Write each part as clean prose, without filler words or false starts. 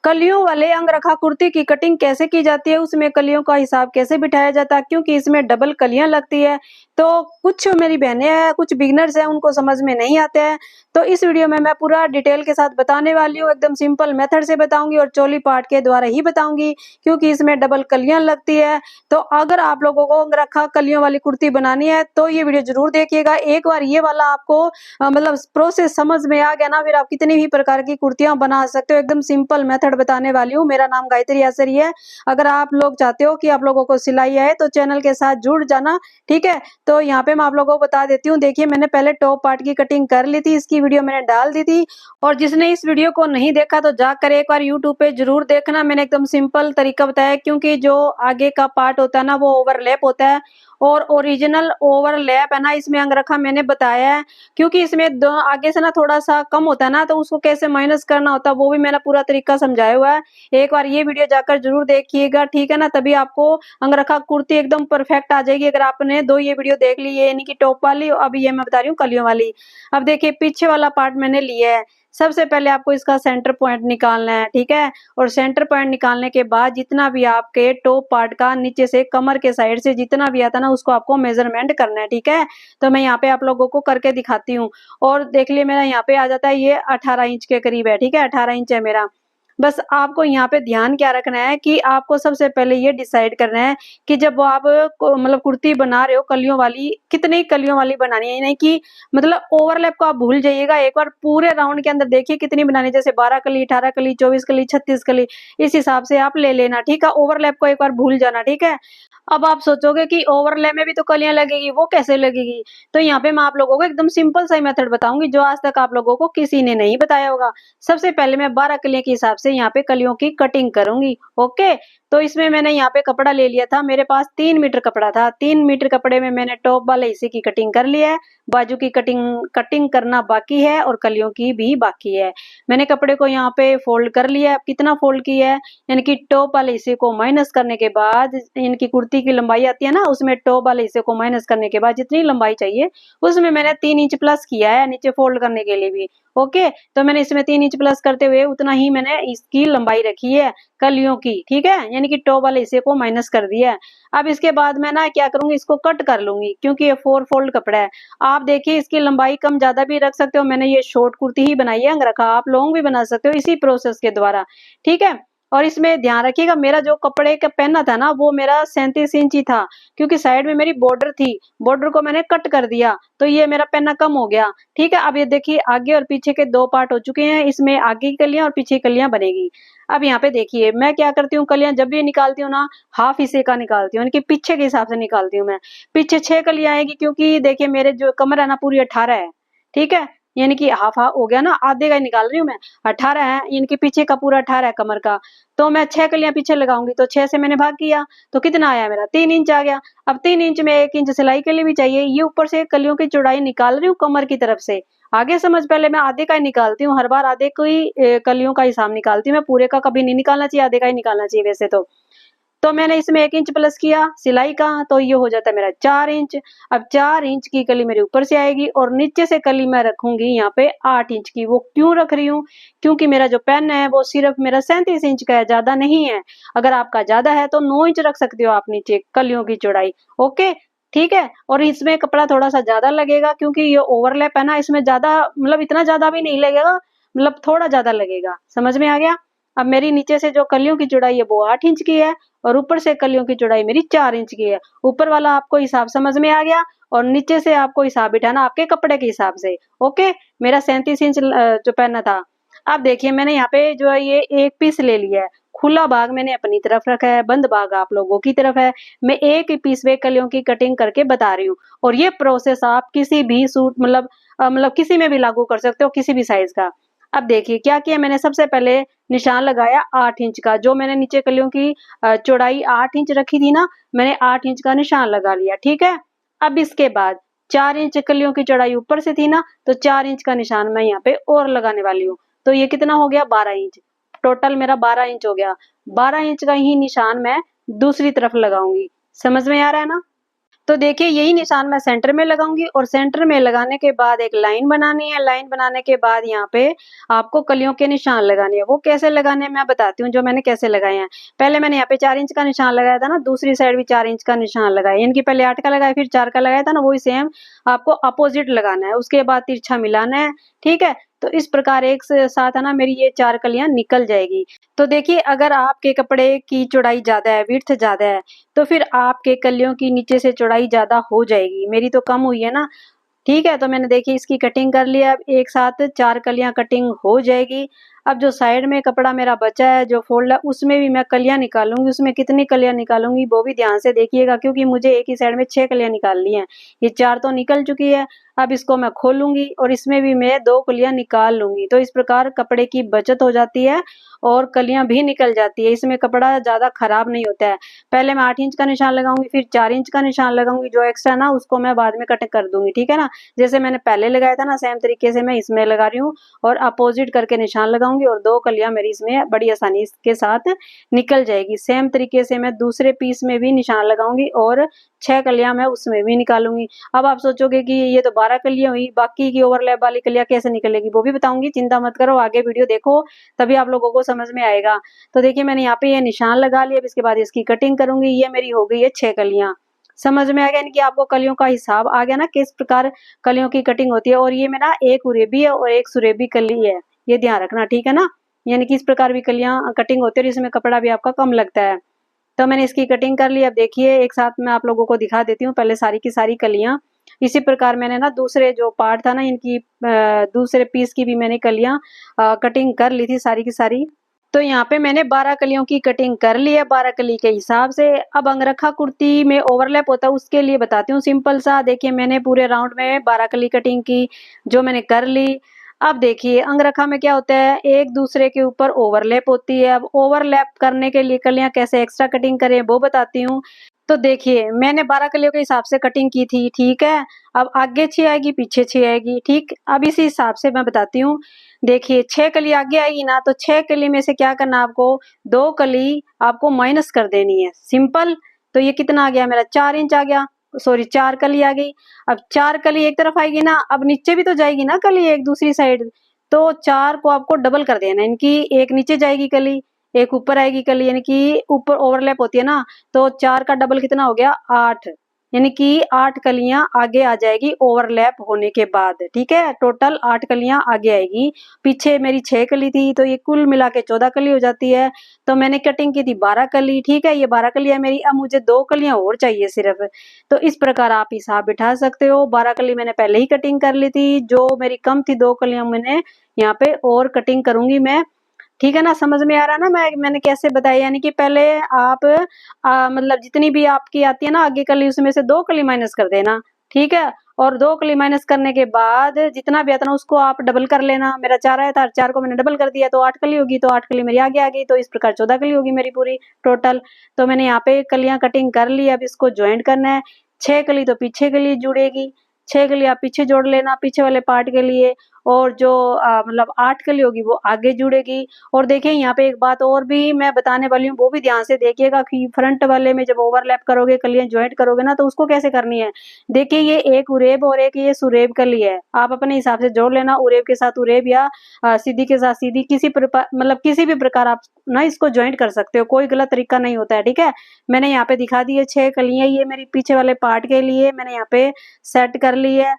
कलियों वाले अंगरखा कुर्ती की कटिंग कैसे की जाती है, उसमें कलियों का हिसाब कैसे बिठाया जाता है, क्योंकि इसमें डबल कलियां लगती है। तो कुछ मेरी बहनें हैं, कुछ बिगनर्स हैं, उनको समझ में नहीं आते हैं। तो इस वीडियो में मैं पूरा डिटेल के साथ बताने वाली हूँ, एकदम सिंपल मेथड से बताऊंगी और चोली पार्ट के द्वारा ही बताऊंगी, क्योंकि इसमें डबल कलियां लगती है। तो अगर आप लोगों को अंगरखा कलियों वाली कुर्ती बनानी है तो ये वीडियो जरूर देखिएगा। एक बार ये वाला आपको मतलब प्रोसेस समझ में आ गया ना, फिर आप कितनी भी प्रकार की कुर्तियां बना सकते हो। एकदम सिंपल मेथड बताने वाली हूँ। मेरा नाम गायत्री आसरी है। अगर आप लोग चाहते हो कि आप लोगों को सिलाई आए तो चैनल के साथ जुड़ जाना, ठीक है। तो यहाँ पे मैं आप लोगों को बता देती हूँ। देखिए, मैंने पहले टॉप पार्ट की कटिंग कर ली थी, इसकी वीडियो मैंने डाल दी थी। और जिसने इस वीडियो को नहीं देखा तो जाकर एक बार यूट्यूब पे जरूर देखना। मैंने एकदम सिंपल तरीका बताया, क्योंकि जो आगे का पार्ट होता है ना वो ओवरलैप होता है, और ओरिजिनल ओवरलैप है ना इसमें अंगरखा मैंने बताया है। क्योंकि इसमें दो आगे से ना थोड़ा सा कम होता है ना, तो उसको कैसे माइनस करना होता है वो भी मैंने पूरा तरीका समझाया हुआ है। एक बार ये वीडियो जाकर जरूर देखिएगा, ठीक है ना। तभी आपको अंगरखा कुर्ती एकदम परफेक्ट आ जाएगी, अगर आपने दो ये वीडियो देख ली है, यानी कि टॉप वाली, अभी ये मैं बता रही हूँ कलियों वाली। अब देखिए, पीछे वाला पार्ट मैंने लिया है। सबसे पहले आपको इसका सेंटर पॉइंट निकालना है, ठीक है। और सेंटर पॉइंट निकालने के बाद जितना भी आपके टॉप पार्ट का नीचे से कमर के साइड से जितना भी आता है ना, उसको आपको मेजरमेंट करना है, ठीक है। तो मैं यहाँ पे आप लोगों को करके दिखाती हूँ। और देख लिए, मेरा यहाँ पे आ जाता है, ये 18 इंच के करीब है, ठीक है। 18 इंच है मेरा। बस आपको यहाँ पे ध्यान क्या रखना है कि आपको सबसे पहले ये डिसाइड करना है कि जब आप मतलब कुर्ती बना रहे हो कलियों वाली, कितनी कलियों वाली बनानी है। नहीं कि मतलब ओवरलैप को आप भूल जाइएगा। एक बार पूरे राउंड के अंदर देखिए कितनी बनानी है, जैसे 12 कली, 18 कली, 24 कली, 36 कली, इस हिसाब से आप ले लेना, ठीक है। ओवरलैप को एक बार भूल जाना, ठीक है। अब आप सोचोगे कि ओवरलैप में भी तो कलियां लगेगी, वो कैसे लगेगी। तो यहाँ पे मैं आप लोगों को एकदम सिंपल सा मेथड बताऊंगी, जो आज तक आप लोगों को किसी ने नहीं बताया होगा। सबसे पहले मैं 12 कलियों के हिसाब से यहाँ पे कलियों की कटिंग करूंगी, ओके। तो इसमें मैंने यहाँ पे कपड़ा ले लिया था, मेरे पास 3 मीटर कपड़ा था। 3 मीटर कपड़े में मैंने टॉप वाले हिस्से की कटिंग कर लिया है, बाजू की कटिंग कटिंग करना बाकी है, और कलियों की भी बाकी है। मैंने कपड़े को यहाँ पे फोल्ड कर लिया है। अब कितना फोल्ड किया है, यानी कि टॉप वाले हिस्से को माइनस करने के बाद, इनकी कुर्ती की लंबाई आती है ना, उसमें टॉप वाले हिस्से को माइनस करने के बाद जितनी लंबाई चाहिए उसमें मैंने 3 इंच प्लस किया है नीचे फोल्ड करने के लिए भी, ओके। तो मैंने इसमें 3 इंच प्लस करते हुए उतना ही मैंने इसकी लंबाई रखी है कलियों की, ठीक है। यानी कि टॉप वाले हिस्से को माइनस कर दिया है। अब इसके बाद मैं ना क्या करूंगी, इसको कट कर लूंगी, क्योंकि ये 4 फोल्ड कपड़ा है। आप देखिए, इसकी लंबाई कम ज्यादा भी रख सकते हो। मैंने ये शॉर्ट कुर्ती ही बनाई है अंगरखा, आप लॉन्ग भी बना सकते हो इसी प्रोसेस के द्वारा, ठीक है। और इसमें ध्यान रखिएगा, मेरा जो कपड़े का पहनना था ना वो मेरा 37 इंच ही था, क्योंकि साइड में मेरी बॉर्डर थी। बॉर्डर को मैंने कट कर दिया, तो ये मेरा पहनना कम हो गया, ठीक है। अब ये देखिए, आगे और पीछे के 2 पार्ट हो चुके हैं। इसमें आगे की कलियां और पीछे की कलियां बनेगी। अब यहाँ पे देखिए, मैं क्या करती हूँ, कलियां जब भी निकालती हूँ ना, हाफ हिस्से का निकालती हूँ, यानी कि पीछे के हिसाब से निकालती हूँ मैं। पीछे 6 कलियां आएगी, क्योंकि देखिए मेरे जो कमर है ना पूरी 18 है, ठीक है। यानी कि हाफ हाफ हो गया ना, आधे का ही निकाल रही हूँ मैं। 18 है, इनके पीछे का पूरा 18 है कमर का। तो मैं 6 कलियां पीछे लगाऊंगी, तो 6 से मैंने भाग किया, तो कितना आया मेरा, 3 इंच आ गया। अब 3 इंच में 1 इंच सिलाई के लिए भी चाहिए। ये ऊपर से कलियों की चौड़ाई निकाल रही हूँ कमर की तरफ से। आगे समझ, पहले मैं आधे का ही निकालती हूँ, हर बार आधे को ही कलियों का हिसाब निकालती हूँ मैं, पूरे का कभी नहीं निकालना चाहिए, आधे का ही निकालना चाहिए वैसे तो। तो मैंने इसमें 1 इंच प्लस किया सिलाई का, तो ये हो जाता है मेरा 4 इंच। अब 4 इंच की कली मेरे ऊपर से आएगी, और नीचे से कली मैं रखूंगी यहाँ पे 8 इंच की। वो क्यों रख रही हूँ, क्योंकि मेरा जो पेन है वो सिर्फ मेरा 37 इंच का है, ज्यादा नहीं है। अगर आपका ज्यादा है तो 9 इंच रख सकते हो आप नीचे कलियों की चौड़ाई, ओके, ठीक है। और इसमें कपड़ा थोड़ा सा ज्यादा लगेगा, क्योंकि ये ओवरलैप है ना, इसमें ज्यादा मतलब इतना ज्यादा भी नहीं लगेगा, मतलब थोड़ा ज्यादा लगेगा। समझ में आ गया। अब मेरी नीचे से जो कलियों की चौड़ाई है वो 8 इंच की है, और ऊपर से कलियों की चौड़ाई मेरी 4 इंच की है। ऊपर वाला आपको हिसाब समझ में आ गया, और नीचे से आपको हिसाब बिठाना आपके कपड़े के हिसाब से, ओके। मेरा 37 इंच जो पहनना था। अब देखिए, मैंने यहाँ पे जो है ये एक पीस ले लिया है। खुला भाग मैंने अपनी तरफ रखा है, बंद भाग आप लोगों की तरफ है। मैं एक ही पीस में कलियों की कटिंग करके बता रही हूँ, और ये प्रोसेस आप किसी भी सूट मतलब किसी में भी लागू कर सकते हो, किसी भी साइज का। अब देखिए क्या किया मैंने, सबसे पहले निशान लगाया 8 इंच का। जो मैंने नीचे कलियों की चौड़ाई 8 इंच रखी थी ना, मैंने 8 इंच का निशान लगा लिया, ठीक है। अब इसके बाद 4 इंच कलियों की चौड़ाई ऊपर से थी ना, तो 4 इंच का निशान मैं यहाँ पे और लगाने वाली हूँ। तो ये कितना हो गया, 12 इंच। टोटल मेरा 12 इंच हो गया। 12 इंच का ही निशान मैं दूसरी तरफ लगाऊंगी। समझ में आ रहा है ना। तो देखिए यही निशान मैं सेंटर में लगाऊंगी और सेंटर में लगाने के बाद एक लाइन बनानी है। लाइन बनाने के बाद यहाँ पे आपको कलियों के निशान लगाने हैं। वो कैसे लगाने हैं मैं बताती हूँ, जो मैंने कैसे लगाए हैं। पहले मैंने यहाँ पे 4 इंच का निशान लगाया था ना, दूसरी साइड भी 4 इंच का निशान लगाया, इनकी पहले 8 का लगाया फिर 4 का लगाया था ना, वही सेम आपको अपोजिट लगाना है, उसके बाद तिरछा मिलाना है। ठीक है, तो इस प्रकार एक साथ है ना मेरी ये 4 कलियां निकल जाएगी। तो देखिए अगर आपके कपड़े की चौड़ाई ज्यादा है, विड्थ ज्यादा है, तो फिर आपके कलियों की नीचे से चौड़ाई ज्यादा हो जाएगी। मेरी तो कम हुई है ना। ठीक है, तो मैंने देखिए इसकी कटिंग कर लिया। अब एक साथ 4 कलियां कटिंग हो जाएगी। अब जो साइड में कपड़ा मेरा बचा है, जो फोल्ड है, उसमें भी मैं कलियां निकालूंगी। उसमें कितनी कलियां निकालूंगी वो भी ध्यान से देखिएगा, क्योंकि मुझे एक ही साइड में 6 कलियां निकालनी है। ये 4 तो निकल चुकी है। अब इसको मैं खोलूंगी और इसमें भी मैं 2 कलियां निकाल लूंगी। तो इस प्रकार कपड़े की बचत हो जाती है और कलियां भी निकल जाती है। इसमें कपड़ा ज्यादा खराब नहीं होता है। पहले मैं 8 इंच का निशान लगाऊंगी, फिर 4 इंच का निशान लगाऊंगी। जो एक्स्ट्रा ना उसको मैं बाद में कट कर दूंगी। ठीक है ना, जैसे मैंने पहले लगाया था ना, सेम तरीके से मैं इसमें लगा रही हूँ और अपोजिट करके निशान लगाऊंगी और 2 कलियां मेरी इसमें बड़ी आसानी के साथ निकल जाएगी। सेम तरीके से मैं दूसरे पीस में भी निशान लगाऊंगी और 6 कलियां मैं उसमें भी निकालूंगी। अब आप सोचोगे कि ये तो 12 कलियां हुई, बाकी की ओवरलैप वाली कलियां कैसे निकलेगी, वो भी बताऊंगी। चिंता मत करो, आगे वीडियो देखो तभी आप लोगों को समझ में आएगा। तो देखिए मैंने यहाँ पे ये निशान लगा लिया। अब इसके बाद इसकी कटिंग करूंगी। ये मेरी हो गई है 6 कलियां। समझ में आ गया इनकी, आपको कलियों का हिसाब आ गया ना, किस प्रकार कलियों की कटिंग होती है। और ये मेरा एक उरेबी है और एक सुरेबी कली है, ये ध्यान रखना। ठीक है ना, यानी कि इस प्रकार भी कलियां कटिंग होती है और इसमें कपड़ा भी आपका कम लगता है। तो मैंने इसकी कटिंग कर ली। अब देखिए एक साथ मैं आप लोगों को दिखा देती हूँ। पहले सारी की सारी कलियां इसी प्रकार मैंने ना दूसरे जो पार्ट था ना इनकी दूसरे पीस की भी मैंने कलियां कटिंग कर ली थी सारी की सारी। तो यहाँ पे मैंने 12 कलियों की कटिंग कर ली है 12 कली के हिसाब से। अब अंगरखा कुर्ती में ओवरलैप होता है, उसके लिए बताती हूँ सिंपल सा। देखिए मैंने पूरे राउंड में 12 कली कटिंग की, जो मैंने कर ली। अब देखिए अंगरखा में क्या होता है, एक दूसरे के ऊपर ओवरलैप होती है। अब ओवरलैप करने के लिए कलियां कैसे एक्स्ट्रा कटिंग करें वो बताती हूँ। तो देखिए मैंने 12 कलियों के हिसाब से कटिंग की थी। ठीक है, अब आगे 6 आएगी पीछे 6 आएगी। ठीक, अब इसी हिसाब से मैं बताती हूँ। देखिए 6 कली आगे आएगी ना, तो 6 कली में से क्या करना आपको, 2 कली आपको माइनस कर देनी है, सिंपल। तो ये कितना आ गया मेरा, 4 इंच आ गया, सॉरी 4 कली आ गई। अब 4 कली एक तरफ आएगी ना, अब नीचे भी तो जाएगी ना कली एक दूसरी साइड। तो 4 को आपको डबल कर देना, इनकी एक नीचे जाएगी कली, एक ऊपर आएगी कली, यानी कि ऊपर ओवरलैप होती है ना। तो 4 का डबल कितना हो गया, 8, यानी कि 8 कलियां आगे आ जाएगी ओवरलैप होने के बाद। ठीक है, टोटल 8 कलियां आगे आएगी। पीछे मेरी 6 कली थी, तो ये कुल मिला के 14 कली हो जाती है। तो मैंने कटिंग की थी 12 कली। ठीक है, ये 12 कलियां मेरी। अब मुझे 2 कलियां और चाहिए सिर्फ। तो इस प्रकार आप हिसाब बिठा सकते हो। 12 कली मैंने पहले ही कटिंग कर ली थी, जो मेरी कम थी 2 कलियां मैंने यहाँ पे और कटिंग करूंगी मैं। ठीक है ना, समझ में आ रहा है ना मैंने कैसे बताया। यानी कि पहले आप मतलब जितनी भी आपकी आती है ना आगे कली, उसमें से 2 कली माइनस कर देना। ठीक है, और 2 कली माइनस करने के बाद जितना भी आता ना उसको आप डबल कर लेना। मेरा 4 आया था, 4 को मैंने डबल कर दिया तो 8 कली होगी, तो 8 कली मेरी आगे आ गई। तो इस प्रकार 14 कली होगी मेरी पूरी टोटल। तो मैंने यहाँ पे कलियां कटिंग कर ली। अब इसको ज्वाइंट करना है। 6 कली तो पीछे के लिए जुड़ेगी, 6 कली आप पीछे जोड़ लेना पीछे वाले पार्ट के लिए, और जो मतलब 8 कली होगी वो आगे जुड़ेगी। और देखिए यहाँ पे एक बात और भी मैं बताने वाली हूँ, वो भी ध्यान से देखिएगा कि फ्रंट वाले में जब ओवरलैप करोगे, कलियां ज्वाइंट करोगे ना, तो उसको कैसे करनी है। देखिए ये एक उरेब और एक ये सुरेब कली है, आप अपने हिसाब से जोड़ लेना। उरेब के साथ उरेब या सीधी के साथ सीधी, किसी प्रकार मतलब किसी भी प्रकार आप ना इसको ज्वाइंट कर सकते हो, कोई गलत तरीका नहीं होता है। ठीक है, मैंने यहाँ पे दिखा दी है 6 कलियां, ये मेरी पीछे वाले पार्ट के लिए मैंने यहाँ पे सेट कर ली है।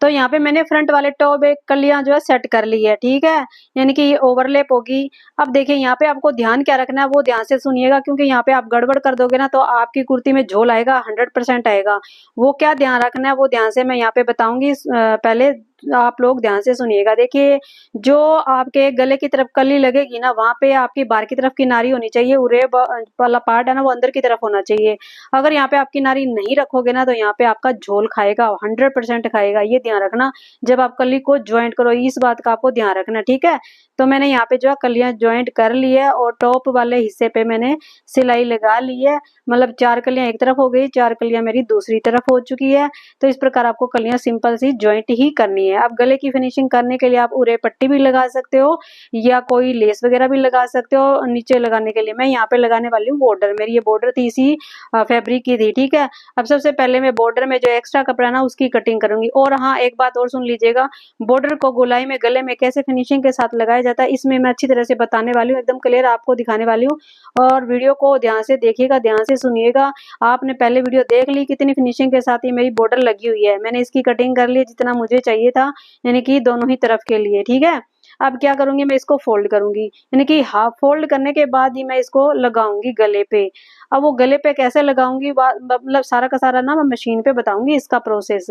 तो यहाँ पे मैंने फ्रंट वाले टॉप एक कलियां जो है सेट कर ली है। ठीक है, यानी कि ये ओवरलैप होगी। अब देखिए यहाँ पे आपको ध्यान क्या रखना है वो ध्यान से सुनिएगा, क्योंकि यहाँ पे आप गड़बड़ कर दोगे ना तो आपकी कुर्ती में झोल आएगा, 100% आएगा। वो क्या ध्यान रखना है वो ध्यान से मैं यहाँ पे बताऊंगी। पहले आप लोग ध्यान से सुनिएगा। देखिए जो आपके गले की तरफ कली लगेगी ना, वहां पे आपकी बाहर की तरफ किनारी होनी चाहिए, उरेब वाला पार्ट है ना वो अंदर की तरफ होना चाहिए। अगर यहाँ पे आप किनारी नहीं रखोगे ना, तो यहाँ पे आपका झोल खाएगा, 100% खाएगा, ये ध्यान रखना। जब आप कली को ज्वाइंट करो इस बात का आपको ध्यान रखना। ठीक है, तो मैंने यहाँ पे जो है कलियां ज्वाइंट कर ली है और टॉप वाले हिस्से पे मैंने सिलाई लगा ली है। मतलब 4 कलियां एक तरफ हो गई, 4 कलियां मेरी दूसरी तरफ हो चुकी है। तो इस प्रकार आपको कलियां सिंपल सी ज्वाइंट ही करनी है। अब गले की फिनिशिंग करने के लिए आप उरे पट्टी भी लगा सकते हो या कोई लेस वगैरह भी लगा सकते हो। नीचे लगाने के लिए मैं यहाँ पे लगाने वाली हूँ बॉर्डर। मेरी ये बॉर्डर थी इसी फैब्रिक की थी, ठीक है। अब सबसे पहले मैं बॉर्डर में जो एक्स्ट्रा कपड़ा ना उसकी कटिंग करूंगी। और हाँ, एक बात और सुन लीजिएगा, बॉर्डर को गोलाई में गले में कैसे फिनिशिंग के साथ लगाया जाता है इसमें मैं अच्छी तरह से बताने वाली हूँ, एकदम क्लियर आपको दिखाने वाली हूँ। और वीडियो को ध्यान से देखिएगा, ध्यान से सुनिएगा। आपने पहले वीडियो देख ली कितनी फिनिशिंग के साथ ये मेरी बॉर्डर लगी हुई है। मैंने इसकी कटिंग कर ली जितना मुझे चाहिए था, यानी कि दोनों ही तरफ के लिए, ठीक है। अब क्या करूंगी, मैं इसको फोल्ड करूंगी, यानी कि हाफ फोल्ड करने के बाद ही मैं इसको लगाऊंगी गले पे। अब वो गले पे कैसे लगाऊंगी मतलब सारा का सारा ना मैं मशीन पे बताऊंगी इसका प्रोसेस।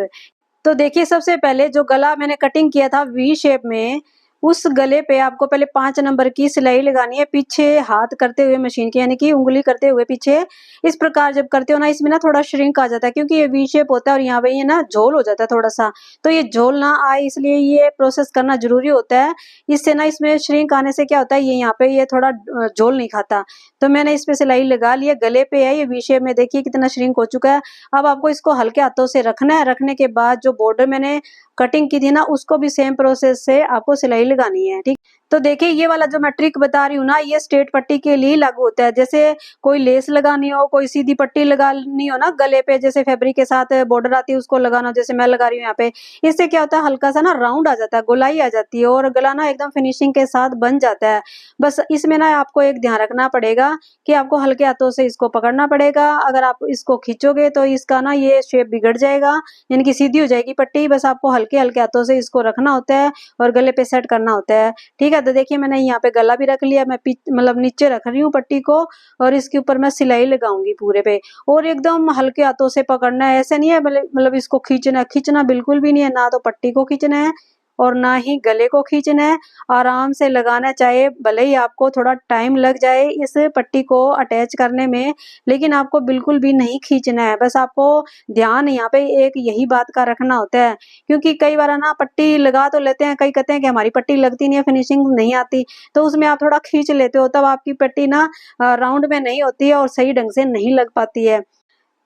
तो देखिए, सबसे पहले जो गला मैंने कटिंग किया था वी शेप में, उस गले पे आपको पहले 5 नंबर की सिलाई लगानी है पीछे हाथ करते हुए मशीन के, यानी कि उंगली करते हुए पीछे। इस प्रकार जब करते हो ना, इसमें ना थोड़ा श्रिंक आ जाता है क्योंकि ये वी शेप होता है और यहाँ पे ये ना झोल हो जाता है थोड़ा सा। तो ये झोल ना आए इसलिए ये प्रोसेस करना जरूरी होता है। इससे ना इसमें श्रिंक आने से क्या होता है, ये यहाँ पे ये थोड़ा झोल नहीं खाता। तो मैंने इस पे सिलाई लगा ली है, गले पे है ये वी शेप में, देखिए कितना श्रिंक हो चुका है। अब आपको इसको हल्के हाथों से रखना है। रखने के बाद जो बॉर्डर मैंने कटिंग की थी ना, उसको भी सेम प्रोसेस से आपको सिलाई लगानी है, ठीक। तो देखिए, ये वाला जो मैं ट्रिक बता रही हूँ ना, ये स्ट्रेट पट्टी के लिए लागू होता है। जैसे कोई लेस लगानी हो, कोई सीधी पट्टी लगानी हो ना गले पे, जैसे फैब्रिक के साथ बॉर्डर आती है उसको लगाना हो, जैसे मैं लगा रही हूँ यहाँ पे। इससे क्या होता है, हल्का सा ना राउंड आ जाता है, गोलाई आ जाती है और गला ना एकदम फिनिशिंग के साथ बन जाता है। बस इसमें ना आपको एक ध्यान रखना पड़ेगा कि आपको हल्के हाथों से इसको पकड़ना पड़ेगा। अगर आप इसको खींचोगे तो इसका ना ये शेप बिगड़ जाएगा, यानी कि सीधी हो जाएगी पट्टी। बस आपको हल्के हल्के हाथों से इसको रखना होता है और गले पे सेट करना होता है, ठीक है। तो देखिए, मैंने यहाँ पे गला भी रख लिया, मैं मतलब नीचे रख रही हूँ पट्टी को और इसके ऊपर मैं सिलाई लगाऊंगी पूरे पे। और एकदम हल्के हाथों से पकड़ना है, ऐसे नहीं है मतलब इसको खींचना, खींचना बिल्कुल भी नहीं है, ना तो पट्टी को खींचना है और ना ही गले को खींचना है। आराम से लगाना, चाहे भले ही आपको थोड़ा टाइम लग जाए इस पट्टी को अटैच करने में, लेकिन आपको बिल्कुल भी नहीं खींचना है। बस आपको ध्यान यहाँ पे एक यही बात का रखना होता है, क्योंकि कई बार ना पट्टी लगा तो लेते हैं, कई कहते हैं कि हमारी पट्टी लगती नहीं है, फिनिशिंग नहीं आती, तो उसमें आप थोड़ा खींच लेते हो, तब आपकी पट्टी ना राउंड में नहीं होती है और सही ढंग से नहीं लग पाती है।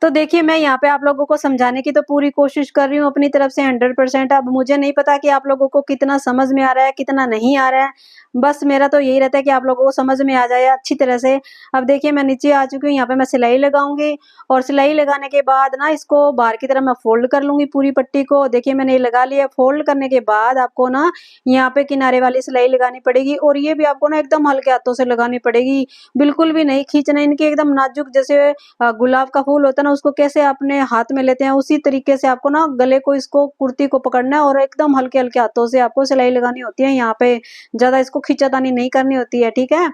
तो देखिए, मैं यहाँ पे आप लोगों को समझाने की तो पूरी कोशिश कर रही हूँ अपनी तरफ से 100%। अब मुझे नहीं पता कि आप लोगों को कितना समझ में आ रहा है, कितना नहीं आ रहा है। बस मेरा तो यही रहता है कि आप लोगों को समझ में आ जाए अच्छी तरह से। अब देखिए, मैं नीचे आ चुकी हूँ, यहाँ पे मैं सिलाई लगाऊंगी और सिलाई लगाने के बाद ना इसको बाहर की तरफ मैं फोल्ड कर लूंगी पूरी पट्टी को। देखिए, मैंने ये लगा लिया। फोल्ड करने के बाद आपको ना यहाँ पे किनारे वाली सिलाई लगानी पड़ेगी और ये भी आपको ना एकदम हल्के हाथों से लगानी पड़ेगी, बिल्कुल भी नहीं खींचना। इनके एकदम नाजुक, जैसे गुलाब का फूल होता है ना, उसको कैसे अपने हाथ में लेते हैं उसी तरीके से आपको ना गले को, इसको कुर्ती को पकड़ना है और एकदम हल्के हल्के हाथों से आपको सिलाई लगानी होती है। यहाँ पे ज्यादा इसको खींचातानी नहीं करनी होती है, ठीक है।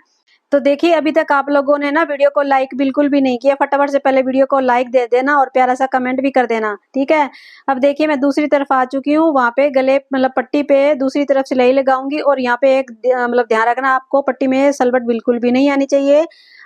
तो देखिए, अभी तक आप लोगों ने ना वीडियो को लाइक बिल्कुल भी नहीं किया, फटाफट से पहले वीडियो को लाइक दे देना और प्यारा सा कमेंट भी कर देना, ठीक है। अब देखिए, मैं दूसरी तरफ आ चुकी हूँ, वहां पे गले मतलब पट्टी पे दूसरी तरफ सिलाई लगाऊंगी और यहाँ पे एक मतलब ध्यान रखना, आपको पट्टी में सलवट बिल्कुल भी नहीं आनी चाहिए।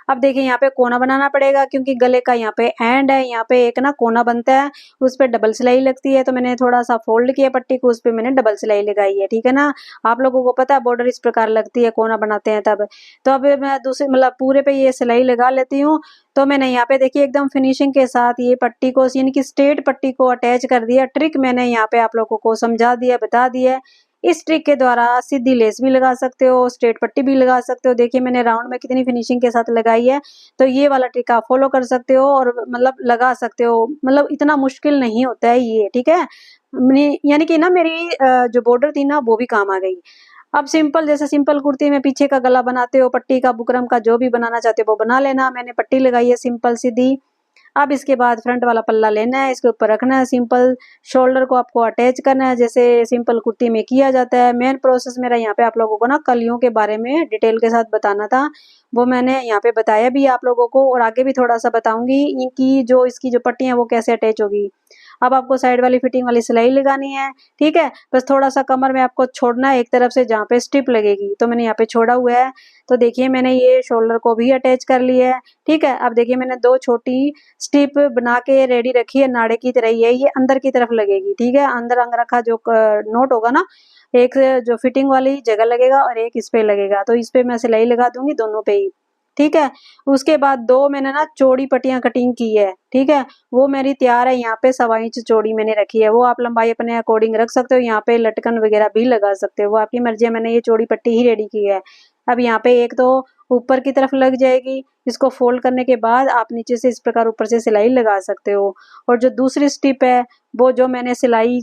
अब देखिए, यहाँ पे कोना बनाना पड़ेगा क्योंकि गले का यहाँ पे एंड है, यहाँ पे एक ना कोना बनता है, उस पे डबल सिलाई लगती है। तो मैंने थोड़ा सा फोल्ड किया पट्टी को, उस पे मैंने डबल सिलाई लगाई है, ठीक है ना। आप लोगों को पता है बॉर्डर इस प्रकार लगती है, कोना बनाते हैं तब। तो अब मैं दूसरे मतलब पूरे पे ये सिलाई लगा लेती हूँ। तो मैंने यहाँ पे देखिए एकदम फिनिशिंग के साथ ये पट्टी को, यानी कि स्ट्रेट पट्टी को अटैच कर दिया। ट्रिक मैंने यहाँ पे आप लोगों को समझा दिया, बता दिया। इस ट्रिक के द्वारा सीधी लेस भी लगा सकते हो, स्ट्रेट पट्टी भी लगा सकते हो। देखिए, मैंने राउंड में कितनी फिनिशिंग के साथ लगाई है। तो ये वाला ट्रिक आप फॉलो कर सकते हो और मतलब लगा सकते हो, मतलब इतना मुश्किल नहीं होता है ये, ठीक है। यानी कि ना मेरी जो बॉर्डर थी ना वो भी काम आ गई। अब सिंपल, जैसे सिंपल कुर्ती में पीछे का गला बनाते हो, पट्टी का बुकरम का जो भी बनाना चाहते हो वो बना लेना। मैंने पट्टी लगाई है सिंपल सीधी। अब इसके बाद फ्रंट वाला पल्ला लेना है, इसके ऊपर रखना है सिंपल। शोल्डर को आपको अटैच करना है जैसे सिंपल कुर्ती में किया जाता है। मेन प्रोसेस मेरा यहाँ पे आप लोगों को ना कलियों के बारे में डिटेल के साथ बताना था, वो मैंने यहाँ पे बताया भी आप लोगों को और आगे भी थोड़ा सा बताऊंगी इनकी जो इसकी जो पट्टी है वो कैसे अटैच होगी। अब आपको साइड वाली फिटिंग वाली सिलाई लगानी है, ठीक है। बस थोड़ा सा कमर में आपको छोड़ना है एक तरफ से जहाँ पे स्टिप लगेगी, तो मैंने यहाँ पे छोड़ा हुआ है। तो देखिए, मैंने ये शोल्डर को भी अटैच कर लिया है, ठीक है। अब देखिए, मैंने 2 छोटी स्टिप बना के रेडी रखी है, नाड़े की तरह ही है, ये अंदर की तरफ लगेगी, ठीक है। अंदर अंगरखा जो नोट होगा ना, एक जो फिटिंग वाली जगह लगेगा और एक इस पे लगेगा, तो इस पे मैं सिलाई लगा दूंगी दोनों पे ही, ठीक है। उसके बाद 2 मैंने ना चौड़ी पट्टियां कटिंग की है, ठीक है, वो मेरी तैयार है। यहाँ पे 1.25 इंच चौड़ी मैंने रखी है, वो आप लंबाई अपने अकॉर्डिंग रख सकते हो। यहाँ पे लटकन वगैरह भी लगा सकते हो, वो आपकी मर्जी है। मैंने ये चौड़ी पट्टी ही रेडी की है। अब यहाँ पे एक तो ऊपर की तरफ लग जाएगी, इसको फोल्ड करने के बाद आप नीचे से इस प्रकार ऊपर से सिलाई लगा सकते हो। और जो दूसरी स्टिप है, वो जो मैंने सिलाई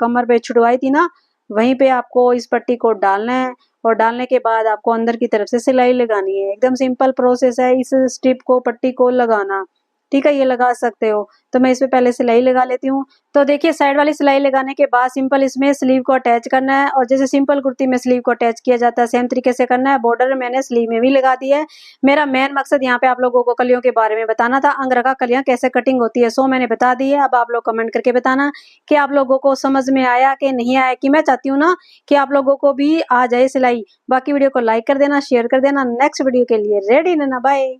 कमर पे छुड़वाई थी ना, वहीं पे आपको इस पट्टी को डालना है और डालने के बाद आपको अंदर की तरफ से सिलाई लगानी है। एकदम सिंपल प्रोसेस है इस स्ट्रिप को, पट्टी को लगाना, ठीक है, ये लगा सकते हो। तो मैं इसमें पहले सिलाई लगा लेती हूँ। तो देखिए साइड वाली सिलाई लगाने के बाद सिंपल इसमें स्लीव को अटैच करना है, और जैसे सिंपल कुर्ती में स्लीव को अटैच किया जाता है सेम तरीके से करना है। बॉर्डर मैंने स्लीव में भी लगा दी है। मेरा मेन मकसद यहाँ पे आप लोगों को कलियों के बारे में बताना था, अंगरखा कलियां कैसे कटिंग होती है, सो मैंने बता दी है। अब आप लोग कमेंट करके बताना कि आप लोगों को समझ में आया कि नहीं आया, कि मैं चाहती हूँ ना कि आप लोगों को भी आ जाए सिलाई। बाकी वीडियो को लाइक कर देना, शेयर कर देना। नेक्स्ट वीडियो के लिए रेडी रहना, बाय।